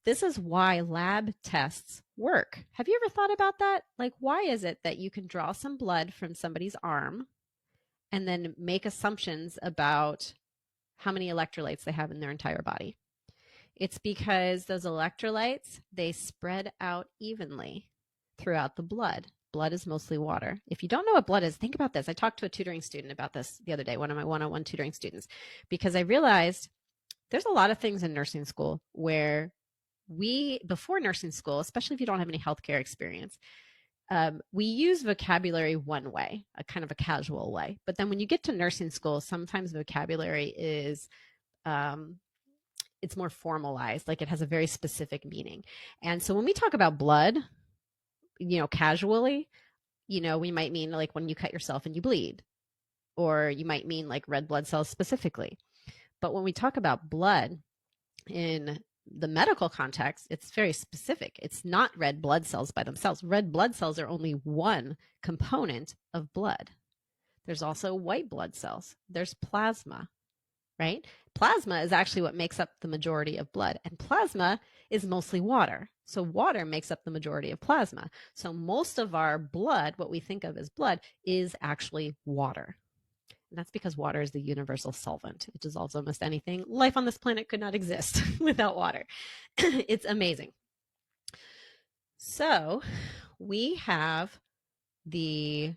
This is why lab tests work. Have you ever thought about that? Like, why is it that you can draw some blood from somebody's arm and then make assumptions about how many electrolytes they have in their entire body? It's because those electrolytes, they spread out evenly throughout the blood. Blood is mostly water. If you don't know what blood is, think about this. I talked to a tutoring student about this the other day, one of my one-on-one tutoring students, because I realized there's a lot of things in nursing school where before nursing school, especially if you don't have any healthcare experience, we use vocabulary one way, a kind of a casual way. But then when you get to nursing school, sometimes vocabulary is it's more formalized, like it has a very specific meaning. And so when we talk about blood, casually, we might mean like when you cut yourself and you bleed, or you might mean like red blood cells specifically. But when we talk about blood in the medical context, it's very specific. It's not red blood cells by themselves. Red blood cells are only one component of blood. There's also white blood cells. There's plasma, right? Plasma is actually what makes up the majority of blood, and plasma is mostly water. So water makes up the majority of plasma. So most of our blood, what we think of as blood, is actually water. And that's because water is the universal solvent. It dissolves almost anything. Life on this planet could not exist without water. It's amazing. So we have the,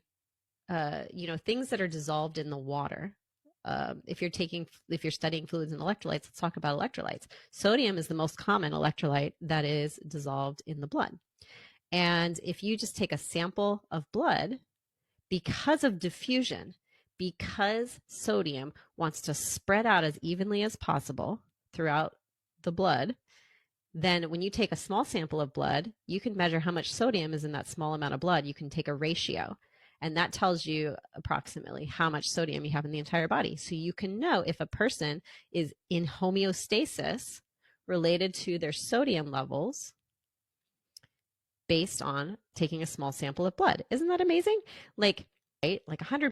things that are dissolved in the water. If you're studying fluids and electrolytes, let's talk about electrolytes. Sodium is the most common electrolyte that is dissolved in the blood. And if you just take a sample of blood, because of diffusion, because sodium wants to spread out as evenly as possible throughout the blood, then when you take a small sample of blood, you can measure how much sodium is in that small amount of blood. You can take a ratio, and that tells you approximately how much sodium you have in the entire body. So you can know if a person is in homeostasis related to their sodium levels based on taking a small sample of blood. Isn't that amazing? Like 100